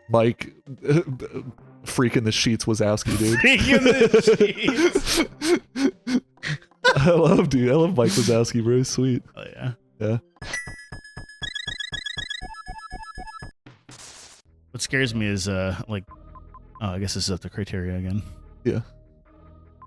Mike freaking the sheets Wazowski, dude. Freaking the sheets. I love Mike Wazowski, bro. He's sweet. Oh yeah. Yeah. What scares me is like, oh, I guess this is up to criteria again. Yeah.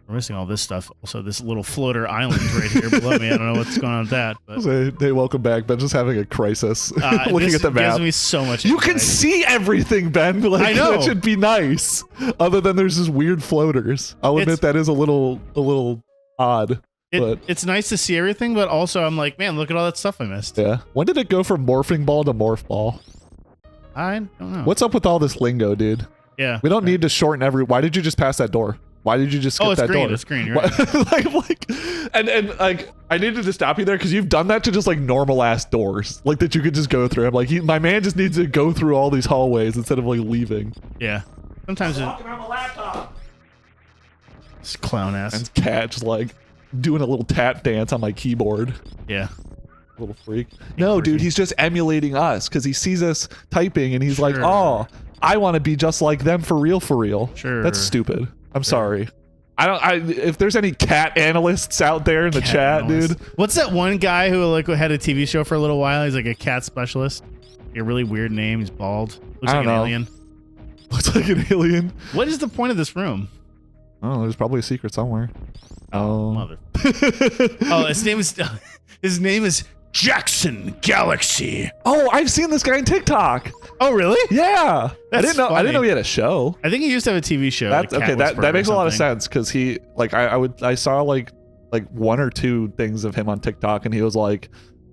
We're missing all this stuff. Also, this little floater island right here below me. I don't know what's going on with that. But Hey, welcome back. Ben just having a crisis. Looking at the map. Gives me so much You anxiety. can see everything, Ben. Like, I know. That should be nice. Other than there's just weird floaters. I'll admit that is a little odd. But It's nice to see everything, but also I'm like, man, look at all that stuff I missed. yeah. When did it go from morphing ball to morph ball? I don't know. What's up with all this lingo, dude? Yeah. We don't need to shorten why did you just pass that door? Why did you just skip that door? It's green. You're right. and I needed to stop you there because you've done that to just like normal ass doors, like that you could just go through. I'm like, my man just needs to go through all these hallways instead of like leaving. Yeah. Sometimes walking around the laptop. It's clown ass. And cat just like doing a little tap dance on my keyboard. Yeah. Little freak. No, dude, he's just emulating us because he sees us typing and he's like, oh, I want to be just like them for real, for real. Sure. That's stupid. I'm sorry. If there's any cat analysts out there in the chat, dude. What's that one guy who like had a TV show for a little while? He's like a cat specialist. A really weird name. He's bald. Looks like an alien. Looks like an alien. What is the point of this room? Oh, there's probably a secret somewhere. Oh, mother. Oh, his name is Jackson Galaxy. Oh, I've seen this guy on TikTok. Oh, really? Yeah. I That's didn't know he had a show. I think he used to have a TV show. That's like okay. That makes a lot of sense because he like I saw like one or two things of him on TikTok and he was like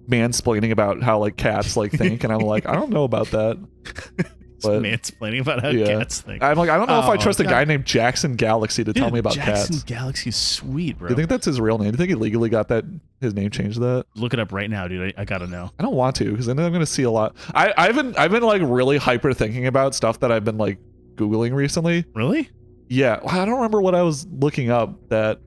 mansplaining about how like cats like think and I'm like, I don't know about that. But mansplaining about how cats think. I'm like, I don't know if I trust a guy named Jackson Galaxy to tell me about cats. Jackson Galaxy is sweet, bro. Do you think that's his real name? Do you think he legally got his name changed to that? Look it up right now, dude. I gotta know. I don't want to because then I'm gonna see a lot. I've been like really hyper thinking about stuff that I've been like Googling recently. Really? Yeah. I don't remember what I was looking up that.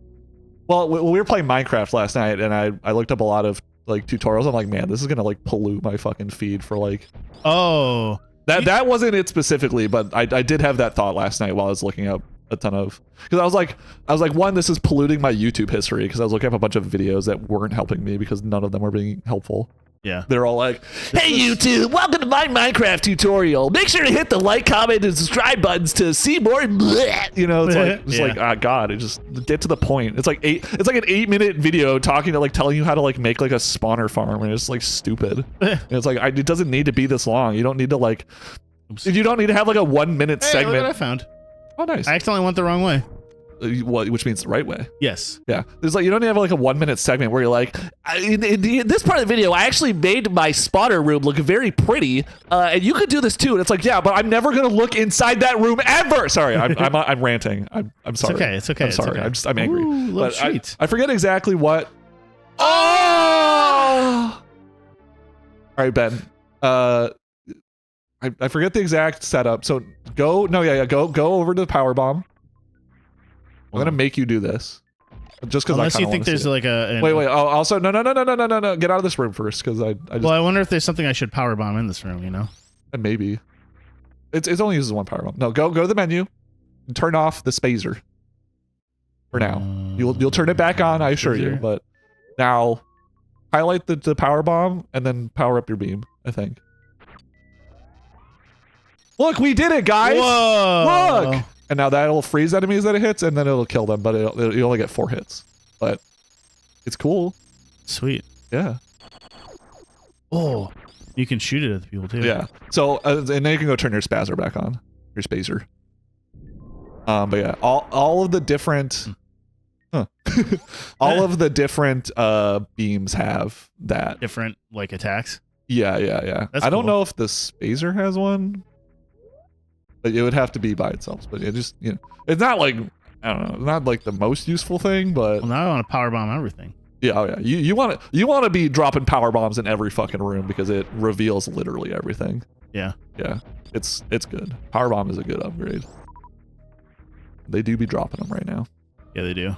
Well, we were playing Minecraft last night and I looked up a lot of like tutorials. I'm like, man, this is gonna like pollute my fucking feed for like. Oh. That wasn't it specifically, but I did have that thought last night while I was looking up a ton of, because I was like, one, this is polluting my YouTube history because I was looking up a bunch of videos that weren't helping me because none of them were being helpful. Yeah. They're all like, hey YouTube, welcome to my Minecraft tutorial. Make sure to hit the like, comment, and subscribe buttons to see more. You know, it's like, God, it just get to the point. It's like an 8-minute video talking to like telling you how to like make like a spawner farm, and it's like stupid. And it's like, it doesn't need to be this long. You don't need to like, you don't need to have like a 1-minute segment. Look what I found. Oh, nice. I accidentally went the wrong way. Which means the right way. Yes. Yeah. There's like, you don't have like a 1-minute segment where you're like, in this part of the video, I actually made my spawner room look very pretty, and you could do this too. And it's like, yeah, but I'm never gonna look inside that room ever. Sorry, I'm ranting. I'm sorry. It's okay. I'm sorry. Okay. I'm angry. Ooh, but treat. I forget exactly what. Oh! All right, Ben. I forget the exact setup. So go over to the power bomb. I'm gonna make you do this, just because. Unless you think there's like a wait. Oh, also no. Get out of this room first, because I just. Well, I wonder if there's something I should power bomb in this room. You know. Maybe. It only uses one power bomb. No, go to the menu, and turn off the spazer. For now, you'll turn it back on. I assure you. But now, highlight the power bomb and then power up your beam. I think. Look, we did it, guys! Whoa! Look. And now that'll freeze enemies that it hits, and then it'll kill them, but you only get 4 hits. But it's cool. Sweet. Yeah. Oh, you can shoot it at the people too. Yeah. So, and then you can go turn your spazer back on, your spazer. But yeah, all of the different, all of the different beams have that different like attacks. Yeah. I don't know if the spazer has one. But it would have to be by itself. But it just, it's not like, I don't know, not like the most useful thing, but. Well, now I want to power bomb everything. Yeah, oh yeah. You want to be dropping power bombs in every fucking room because it reveals literally everything. Yeah. Yeah. It's good. Power bomb is a good upgrade. They do be dropping them right now. Yeah, they do.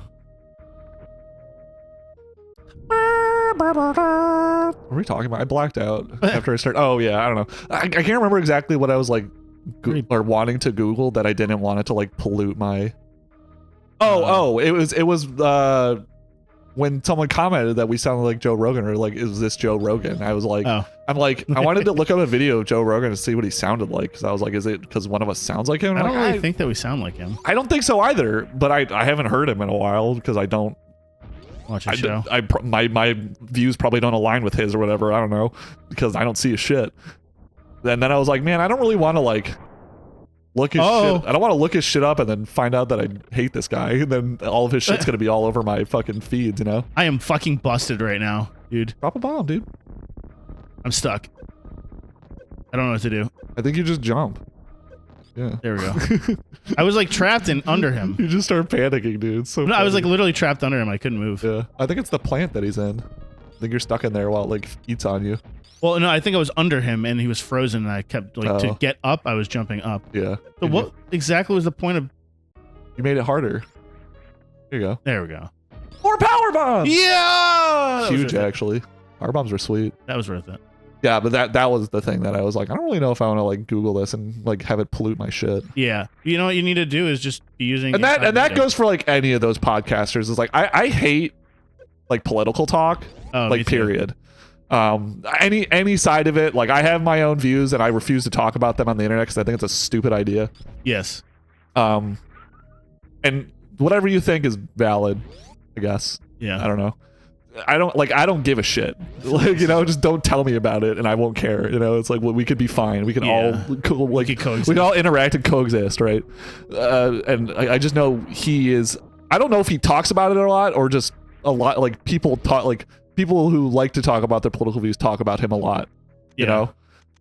What are we talking about? I blacked out after I started. Oh yeah, I don't know. I can't remember exactly what I was like or wanting to Google that I didn't want it to like pollute my. It was when someone commented that we sounded like Joe Rogan, or like, is this Joe Rogan? I was like, I'm like, I wanted to look up a video of Joe Rogan to see what he sounded like, because I was like, is it because one of us sounds like him? And I don't really think that we sound like him. I don't think so either, but I haven't heard him in a while because I don't watch his show. My views probably don't align with his or whatever. I don't know, because I don't see his shit. And then I was like, man, I don't really want to like look his shit. I don't want to look his shit up and then find out that I hate this guy, and then all of his shit's gonna be all over my fucking feeds, you know? I am fucking busted right now, dude. Drop a bomb, dude. I'm stuck. I don't know what to do. I think you just jump. Yeah. There we go. I was like trapped in under him. You just start panicking, dude. It's so no, I was like literally trapped under him. I couldn't move. Yeah. I think it's the plant that he's in. I think you're stuck in there while it like eats on you. Well, no, I think I was under him and he was frozen, and I kept like to get up, I was jumping up. Yeah. So what exactly was the point of? You made it harder. Here you go. There we go. More power bombs. Yeah. Huge, actually. Power bombs were sweet. That was worth it. Yeah, but that was the thing that I was like, I don't really know if I want to like Google this and like have it pollute my shit. Yeah. You know what you need to do is just be using. And that goes for like any of those podcasters. Is like I hate like political talk. Like period. Any side of it, like I have my own views and I refuse to talk about them on the internet because I think it's a stupid idea. Yes. And whatever you think is valid, I guess. Yeah. I don't know. I don't give a shit. Like, you know, just don't tell me about it and I won't care. You know, it's like, well, we could be fine. We can all like we can all interact and coexist, right? And I just know he is. I don't know if he talks about it a lot or just a lot. Like people who like to talk about their political views talk about him a lot. You know,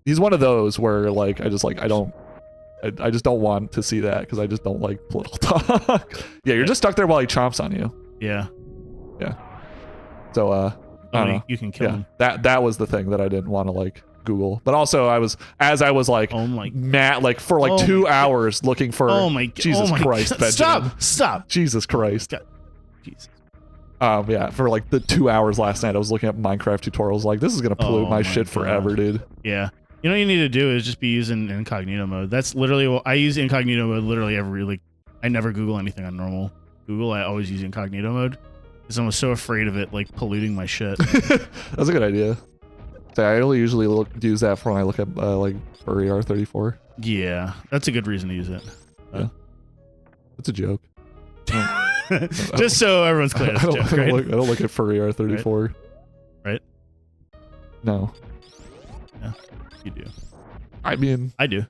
he's one of those where like I just don't want to see that because I just don't like political talk. Yeah, you're just stuck there while he chomps on you. Yeah. Yeah. So I don't know. You can kill him. That was the thing that I didn't want to like Google. But also I was like mad like for like 2 hours looking for Jesus Christ, Benjamin. Stop. Jesus Christ. God. Jesus. Yeah, for like the 2 hours last night I was looking at Minecraft tutorials like this is gonna pollute my shit forever, dude. Yeah. You know what you need to do is just be using incognito mode. That's literally what I use incognito mode literally I never Google anything on normal Google. I always use incognito mode because I'm so afraid of it like polluting my shit. That's a good idea. So I only usually use that for when I look at like furry R34. Yeah, that's a good reason to use it. Yeah. It's a joke. Just so everyone's clear. I don't look at furry R34. Right? No. Yeah, you do. I mean, I do.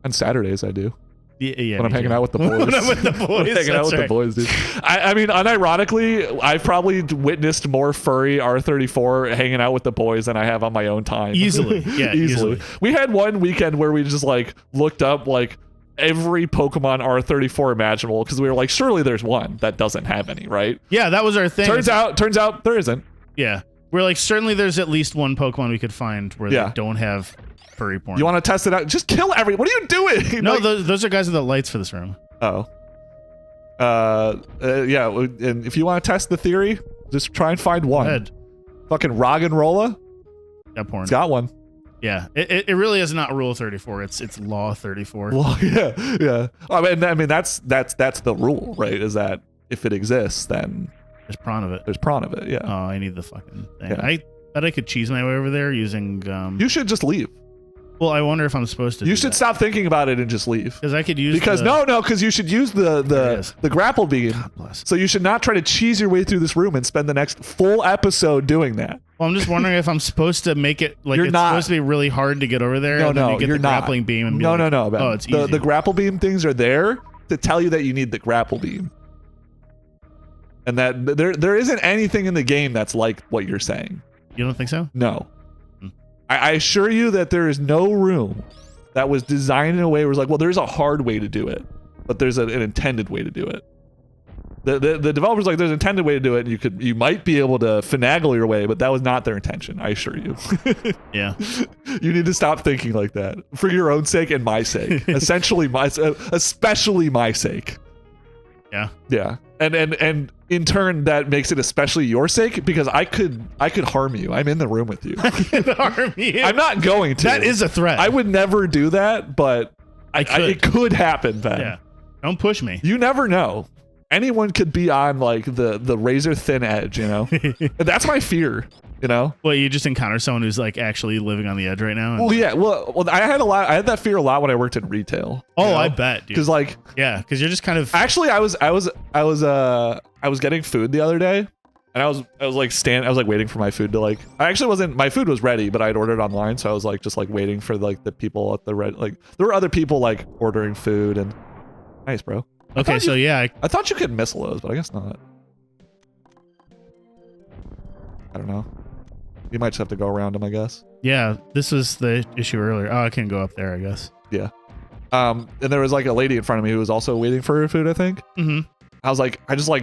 On Saturdays, I do. Yeah, when I'm hanging out with the boys. When I'm with the boys. Hanging out with the boys, dude. I mean, unironically, I've probably witnessed more furry R34 hanging out with the boys than I have on my own time. Easily. Yeah, easily. We had one weekend where we just like looked up like every Pokemon R34 imaginable because we were like, surely there's one that doesn't have any, right? Yeah, that was our thing. Turns out there isn't. Yeah. We're like, certainly there's at least one Pokemon we could find where they don't have furry porn. You want to test it out? Just kill every. What are you doing? No, those are guys with the lights for this room. Oh. Yeah. And if you want to test the theory, just try and find one. Go ahead. Fucking Roggenrola. Got porn. It's got one. Yeah. It really is not Rule 34. It's Law 34. Well, yeah. I mean that's the rule, right? Is that if it exists, then there's prawn of it. There's prawn of it. Yeah. Oh, I need the fucking thing. Yeah. I bet I could cheese my way over there using. You should just leave. Well, I wonder if I'm supposed to. You should stop thinking about it and just leave. Because I could use. Because because you should use the grapple beam. God bless. So you should not try to cheese your way through this room and spend the next full episode doing that. Well, I'm just wondering if I'm supposed to make it like supposed to be really hard to get over there. No, and then no, you get you're the not. Grappling beam and be no. Oh, it's easy. The grapple beam things are there to tell you that you need the grapple beam, and that there isn't anything in the game that's like what you're saying. You don't think so? No. I assure you that there is no room that was designed in a way where it's like, well, there's a hard way to do it, but there's an intended way to do it. The developers like, there's an intended way to do it, and you might be able to finagle your way, but that was not their intention. I assure you. Yeah. You need to stop thinking like that for your own sake and my sake. Especially my sake. Yeah. And in turn, that makes it especially your sake because I could harm you. I'm in the room with you. Harm you. I'm not going to. That is a threat. I would never do that, but it could happen, Ben. Yeah. Don't push me. You never know. Anyone could be on like the razor thin edge, you know? And that's my fear, you know? Well, you just encounter someone who's like actually living on the edge right now. Well, yeah. Well, I had that fear a lot when I worked in retail. Oh, you know? I bet, dude. Because like, yeah, because you're just kind of actually, I was getting food the other day, and I was like waiting for my food to like. My food was ready, but I'd ordered online, so I was like just like waiting for like the people at the like. There were other people like ordering food and. Nice, bro. Okay, so yeah. I thought you could missile those, but I guess not. I don't know. You might just have to go around them, I guess. Yeah, this was the issue earlier. Oh, I can't go up there, I guess. Yeah. And there was like a lady in front of me who was also waiting for her food, I think. Mm-hmm. I was like,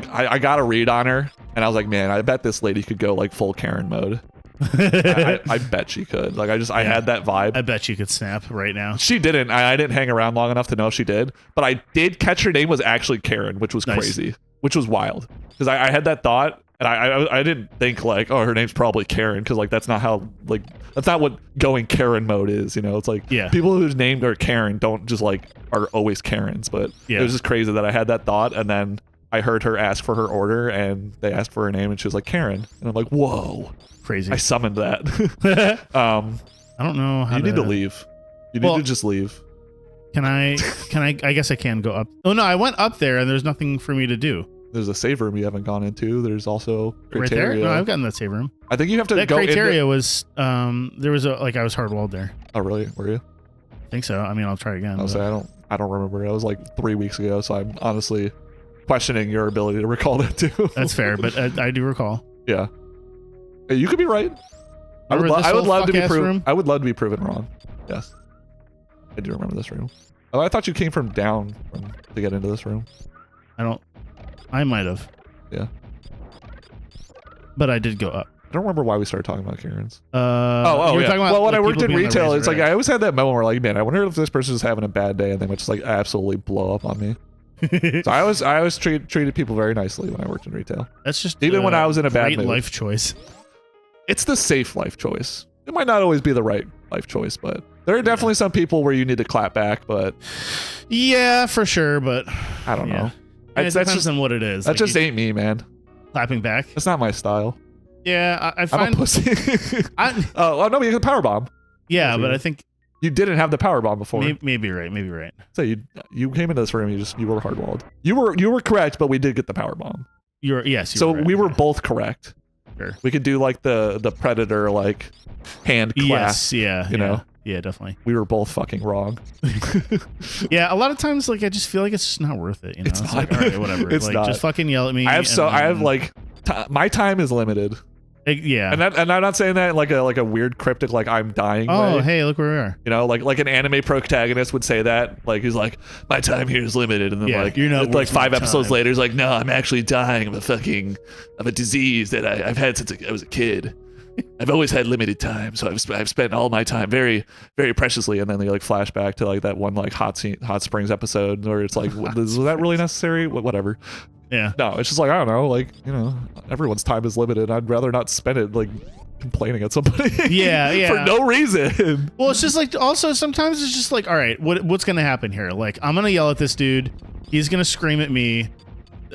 I got a read on her, and I was like, man, I bet this lady could go like full Karen mode. I bet she could. Like, I had that vibe. I bet you could snap right now. She didn't. I didn't hang around long enough to know if she did, but I did catch her name was actually Karen, which was crazy, which was wild. Because I had that thought, and I didn't think like, oh, her name's probably Karen, because like that's not how like that's not what going Karen mode is. You know, it's like people whose names are Karen don't just like are always Karens. But it was just crazy that I had that thought, and then I heard her ask for her order, and they asked for her name, and she was like Karen, and I'm like, whoa. Crazy. I summoned that. I don't know how you need to leave. You need to just leave. Can I guess I can go up. Oh no, I went up there and there's nothing for me to do. There's a save room you haven't gone into. There's also criteria. Right there? No, I've gotten that save room. I think you have to that go criteria was there was I was hardwalled there. Oh really? Were you? I think so. I mean, I'll try again. I don't remember. It was like 3 weeks ago, so I'm honestly questioning your ability to recall that too. That's fair, but I do recall. Yeah. You could be right. I would love to be proven. I would love to be proven wrong. Yes, I do remember this room. Oh, I thought you came from down to get into this room. I might have. Yeah. But I did go up. I don't remember why we started talking about Karens. Yeah. Well, when I worked in retail, it's like I always had that moment where like, man, I wonder if this person's having a bad day, and they would just like absolutely blow up on me. So I always treated people very nicely when I worked in retail. That's just even when I was in a bad mood. Great life choice. It's the safe life choice. It might not always be the right life choice, but there are definitely some people where you need to clap back. But yeah, for sure. But I don't know. It depends on what it is. That like just ain't me, man. Clapping back. That's not my style. Yeah, I find I'm a pussy. Oh no, you can power bomb. Yeah, but I think you didn't have the power bomb before. Maybe right. So you came into this room. You were hardwalled. You were correct, but we did get the power bomb. So we were both correct. Sure. We could do like the predator like hand clasp. Yes, yeah. You know? Yeah, definitely. We were both fucking wrong. Yeah, a lot of times like I just feel like it's just not worth it. You know? It's not. Like, all right, whatever. It's like, not. Just fucking yell at me. My time is limited. Yeah. And I'm not saying that like a weird cryptic like I'm dying Oh, way. hey, look where we are. You know, like an anime protagonist would say that. Like he's like, my time here is limited, and then like you're not like 5 episodes time. later, he's like, no, I'm actually dying of a disease that I've had since I was a kid. I've always had limited time, so I've spent all my time very, very preciously. And then they like flash back to like that one like Hot Springs episode where it's like, was that really necessary? Whatever. Yeah. No, it's just like, I don't know, like, you know, everyone's time is limited. I'd rather not spend it like complaining at somebody. Yeah. For no reason. Well, it's just like also sometimes it's just like, all right, what's gonna happen here? Like I'm gonna yell at this dude, he's gonna scream at me.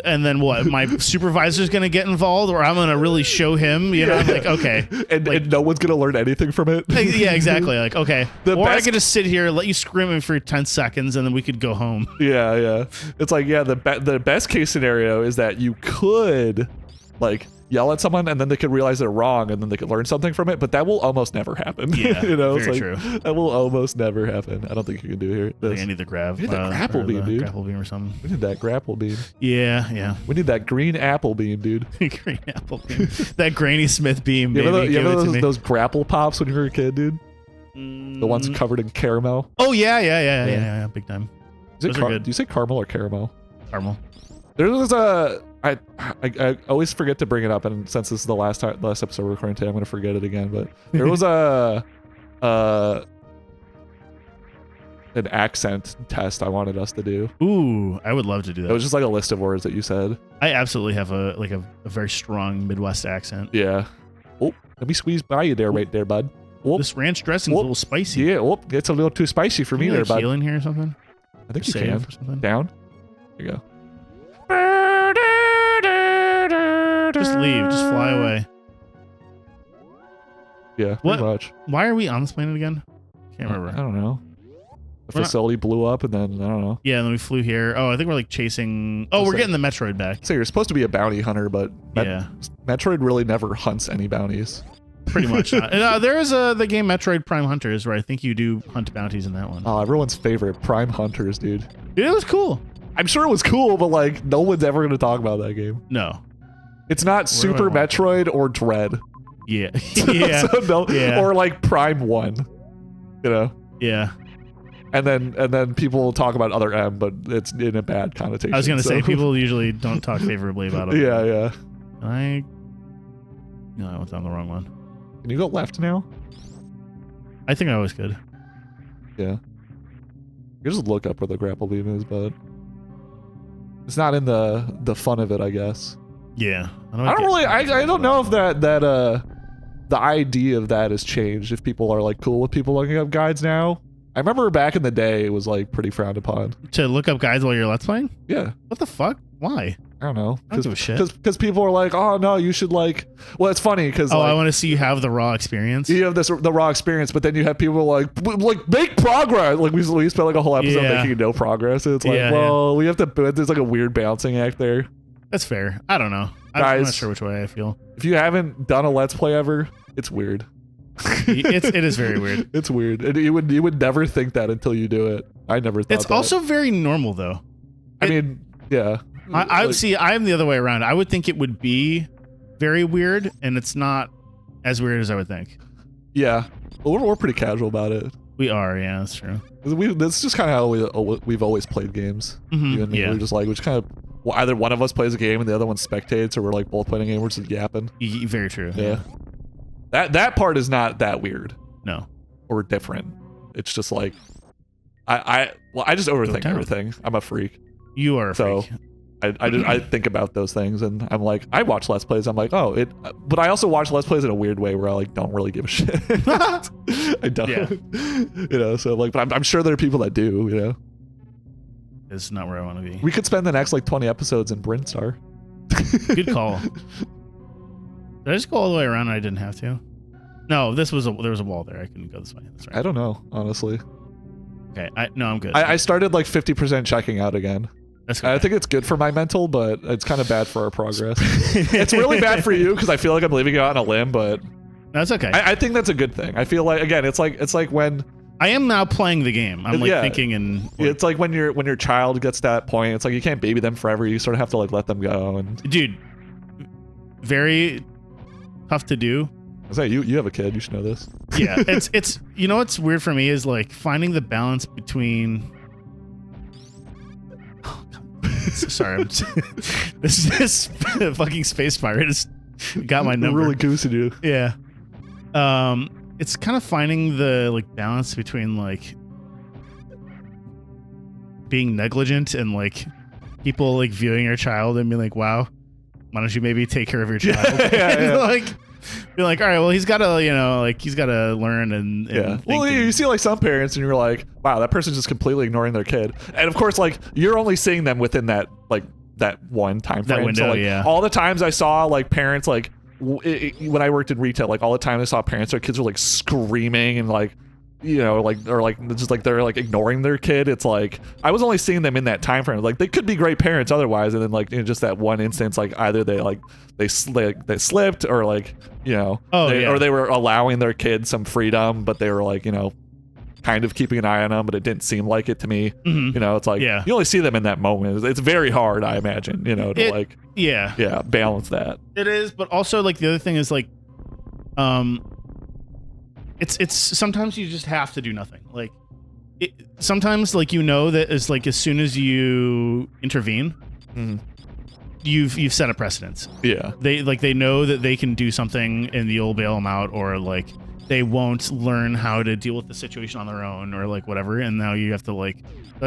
And then what? My supervisor's gonna get involved, or I'm gonna really show him. You know, I'm like, okay, and no one's gonna learn anything from it. Yeah, exactly. Like, okay, I could just sit here, let you scream at me for 10 seconds, and then we could go home. Yeah. It's like, yeah, the best case scenario is that you could like yell at someone and then they could realize they're wrong and then they could learn something from it, but that will almost never happen. Yeah, you know, very it's like, true. That will almost never happen. I don't think you can do here. I think I need the grab. We need that grapple beam, dude. Grapple beam or something. We need that grapple beam. Yeah. We need that green apple beam, dude. Green apple beam. That Granny Smith beam, baby. You ever Give those grapple pops when you were a kid, dude? The ones covered in caramel. Oh yeah, big time. Those are good. Do you say caramel or caramel? Caramel. There was I always forget to bring it up, and since this is the last episode we're recording today, I'm going to forget it again. But there was an accent test I wanted us to do. Ooh, I would love to do that. It was just like a list of words that you said. I absolutely have a very strong Midwest accent. Yeah. Oh, let me squeeze by you there, right there, bud. Oh, This ranch dressing's a little spicy. yeah. Oh, it's a little too spicy for me Can you, there, like, bud. heal in here or something? I think you Save can. or something? Down. There you go. Just leave. Just fly away. Yeah, What? pretty much. Why are we on this planet again? Can't I remember. don't know. The We're not- facility blew up, and then I don't know. Yeah, and then we flew here. Oh, I think we're like chasing. Oh, we're getting the Metroid back. So you're supposed to be a bounty hunter, but Yeah, Metroid really never hunts any bounties. pretty much. And, there is the game Metroid Prime Hunters where I think you do hunt bounties in that one. Oh, everyone's favorite, Prime Hunters, dude. Dude, it was cool. I'm sure it was cool, but like no one's ever gonna talk about that game. No. It's not Super do I want? Metroid or Dread. Yeah. Yeah. So no, Yeah. Or like Prime 1. You know? Yeah. And then people will talk about other M, but it's in a bad connotation. I was gonna so- say people usually don't talk favorably about it. Yeah, yeah. No, I went down the wrong one. Can you go left now? I think I was good. Yeah. You just look up where the grapple beam is, but it's not in the fun of it, I guess. Yeah. I don't know if that the idea of that has changed. If people are like cool with people looking up guides now. I remember back in the day it was like pretty frowned upon. To look up guides while you're Let's Playing? Yeah. What the fuck? Why? I don't know. I don't give a shit. Because people are like, oh no, you should like. Well, it's funny because Oh, like, I want to see you have the raw experience. you have the raw experience, but then you have people like make progress. Like we spent like a whole episode Yeah. making no progress. And it's like, Yeah, well, we have to. There's like a weird balancing act there. That's fair. I don't know. I'm Guys. not sure which way I feel. If you haven't done a Let's Play ever, it's weird. It is very weird. It's weird. And you would never think that until you do it. I never thought It's that. also very normal though. I mean, yeah. I Like, see. I'm the other way around. I would think it would be very weird, and it's not as weird as I would think. Yeah. Well, we're pretty casual about it. We are. Yeah, that's true. That's just kind of how we've always played games. Mhm, You and me, yeah. we're just like, we just kind of, well, either one of us plays a game and the other one spectates, or we're like both playing a game, we're just yapping. Very true. Yeah. That part is not that weird No. or different. It's just like, I just overthink down. everything. I'm a freak. You are a So freak. I think about those things, and I'm like, I watch Let's Plays. I'm like, oh, but I also watch Let's Plays in a weird way where I like don't really give a shit. I don't, Yeah. you know. So like, but I'm sure there are people that do. You know, It's not where I want to be. we could spend the next like 20 episodes in Brinstar. Good call. Did I just go all the way around and I didn't have to? No, there was a wall there. I couldn't go this way. That's right. I don't know, honestly. Okay. I'm good. I started like 50% checking out again. That's good. I think it's good for my mental, but it's kind of bad for our progress. It's really bad for you because I feel like I'm leaving you out on a limb, but That's okay. I think that's a good thing. I feel like, again, it's like when I am now playing the game. I'm like Yeah. thinking and it's like when your child gets to that point, it's like you can't baby them forever. You sort of have to like let them go. And dude, very tough to do. I say you have a kid, you should know this. Yeah, it's you know what's weird for me is like finding the balance between. Oh, God. Sorry, this fucking space pirate has got my number. Really goosing you. Yeah. It's kind of finding the like balance between like being negligent and like people like viewing your child and being like, wow, why don't you maybe take care of your child? Yeah, And, yeah. like be like, all right, well he's gotta learn and Yeah. think Well, and- you see like some parents and you're like, wow, that person's just completely ignoring their kid. And of course, like you're only seeing them within that one time frame. That window, so, like, yeah. all the times I saw like parents like when I worked in retail, like all the time I saw parents, their kids were like screaming and like, you know, like or like just like they're like ignoring their kid. It's like I was only seeing them in that time frame. Like they could be great parents otherwise, and then like in just that one instance, like either they slipped or like, you know, or they were allowing their kid some freedom, but they were like, you know, kind of keeping an eye on them, but it didn't seem like it to me. Mhm. You know, it's like Yeah. you only see them in that moment. It's very hard, I imagine, you know, to yeah, balance that. it is. But also like the other thing is like, it's sometimes you just have to do nothing. Like, sometimes like you know that it's like as soon as you intervene, Mhm. you've set a precedence. Yeah. They know that they can do something and you'll bail them out, or like they won't learn how to deal with the situation on their own or like whatever, and now you have to like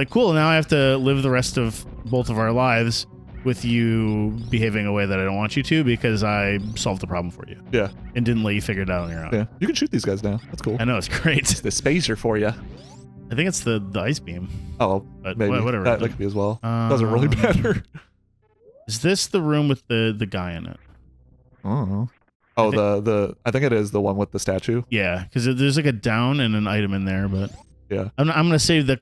cool, now I have to live the rest of both of our lives with you behaving a way that I don't want you to because I solved the problem for you. Yeah. And didn't let you figure it out on your own. Yeah. You can shoot these guys now. That's cool. I know, it's great. It's the spacer for you. I think it's the ice beam. Oh, but maybe. Whatever. That could be as well. Doesn't really matter. Is this the room with the guy in it? Oh. Oh, I think it is the one with the statue. Yeah, because there's like a down and an item in there, but yeah. I'm gonna save the.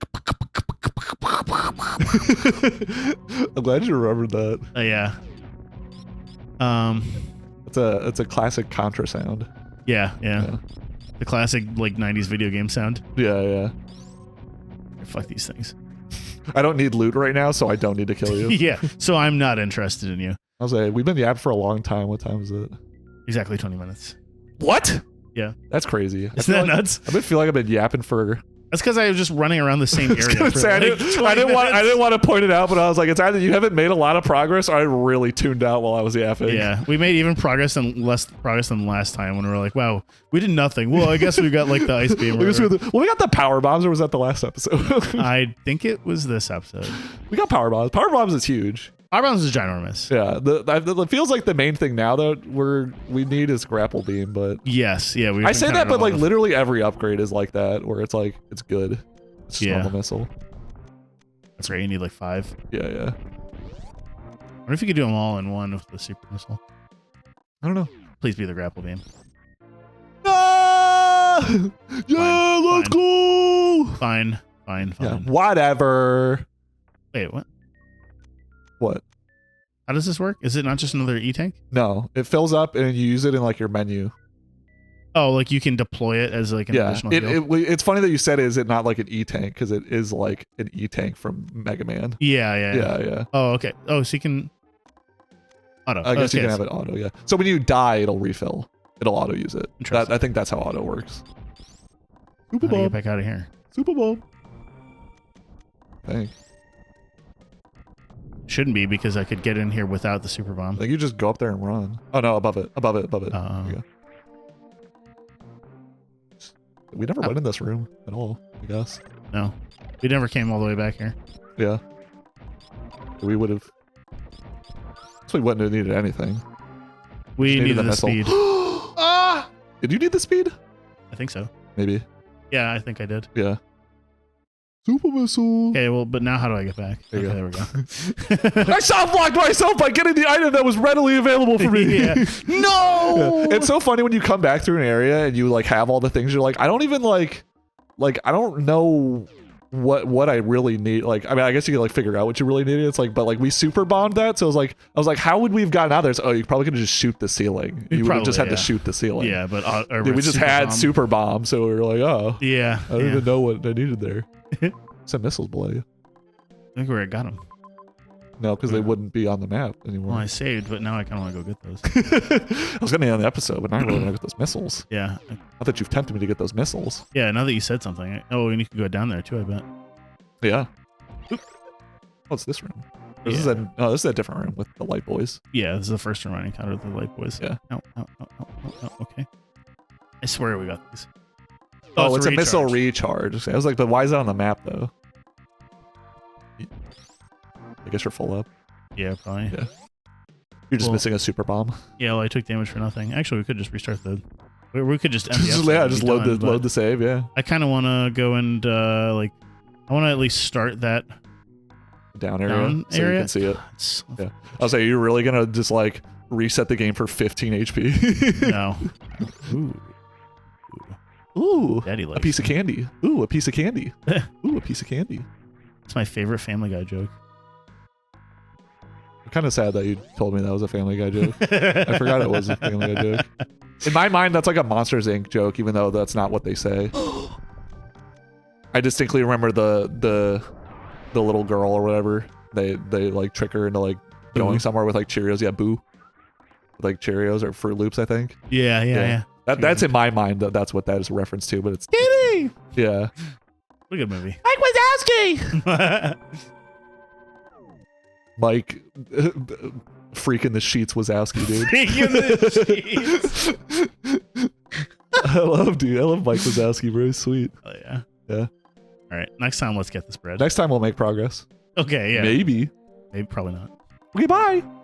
I'm glad you remembered that. Yeah. It's a classic Contra sound. Yeah. The classic like 90s video game sound. Yeah. Fuck these things. I don't need loot right now, so I don't need to kill you. Yeah, so I'm not interested in you. I'll say we've been yapping for a long time. What time is it? Exactly 20 minutes. What? Yeah. That's crazy. Isn't that nuts? I feel like I've been yapping for. That's because I was just running around the same area. I didn't want to point it out, but I was like, it's either you haven't made a lot of progress, or I really tuned out while I was yapping. Yeah, we made even less progress than last time when we were like, wow, we did nothing. Well, I guess we got like the ice beam. We got the power bombs, or was that the last episode? I think it was this episode. We got power bombs. Power bombs is huge. Power bombs is ginormous. Yeah, it feels like the main thing now that we need is grapple beam, but yes, yeah. I say that, but like literally every upgrade is like that, where it's like it's good. It's just normal missile. That's right. You need like 5. Yeah. What if you could do them all in one with the super missile? I don't know. Please be the grapple beam. Ah! Yeah, let's go. Fine. Yeah, whatever. Wait, what? What? How does this work? Is it not just another E-tank? No, it fills up and you use it in like your menu. Oh, like you can deploy it as like an additional heal? It's funny that you said, is it not like an E-tank? Because it is like an E-tank from Mega Man. Yeah. Oh, okay. Oh, so you can auto. I guess you can have it auto, yeah. So when you die, it'll refill. It'll auto use it. I think that's how auto works. Super bomb. Get back out of here. Super bomb. Thanks. Shouldn't be, because I could get in here without the super bomb. Like you just go up there and run. Oh no, above it. There you go. We never went in this room at all, I guess. No. We never came all the way back here. Yeah. We would have. So we wouldn't have needed anything. We needed the speed. Ah! Did you need the speed? I think so. Maybe. Yeah, I think I did. Yeah. Super missile. Okay, well, but now how do I get back? There we go. I soft blocked myself by getting the item that was readily available for me. Yeah. No! Yeah. It's so funny when you come back through an area and you like have all the things. You're like, I don't even like I don't know what I really need. Like, I mean, I guess you can like figure out what you really needed. It's like, but like we super bombed that, so I was like, how would we have gotten out there? So, you probably could have just shoot the ceiling. You would have just had to shoot the ceiling. Yeah, but we just had super bomb, so we were like, oh, yeah, I don't even know what I needed there. Some missiles below you. I think where I got them. No, because they wouldn't be on the map anymore. Well, I saved, but now I kind of want to go get those. I was gonna end the episode, but now I really want to get those missiles. Yeah. Not that you've tempted me to get those missiles. Yeah, now that you said something. Oh, and you can go down there too, I bet. Yeah. Oop. Oh, it's this room. This is a different room with the light boys. Yeah, this is the first room I encountered the light boys. Yeah. Oh, okay. I swear we got these. Oh, it's a missile recharge. I was like, but why is that on the map though? I guess you're full up. Yeah, probably. Yeah. You're just missing a super bomb. Yeah, well, I took damage for nothing. Actually, we could just restart the. We could just end the episode. Yeah, just load the save. Yeah. I kind of want to go and I want to at least start that down area so you can see it. So yeah. I was like, you're really gonna just like reset the game for 15 HP? No. Ooh, Daddy likes a piece of candy. Ooh, a piece of candy. Ooh, a piece of candy. It's my favorite Family Guy joke. I'm kind of sad that you told me that was a Family Guy joke. I forgot it was a Family Guy joke. In my mind, that's like a Monsters Inc. joke, even though that's not what they say. I distinctly remember the little girl or whatever. They like trick her into like going somewhere with like Cheerios. Yeah, boo. Like Cheerios or Fruit Loops, I think. Yeah. That's in my mind. That's what that is a reference to, but it's Kitty. Yeah. What a good movie. Mike Wazowski. Mike, freaking the sheets Wazowski, dude. Freaking the sheets. I love Mike Wazowski, bro. He's sweet. Oh yeah. Yeah. All right. Next time, let's get this bread. Next time we'll make progress. Okay. Yeah. Maybe. Maybe. Probably not. Okay, bye.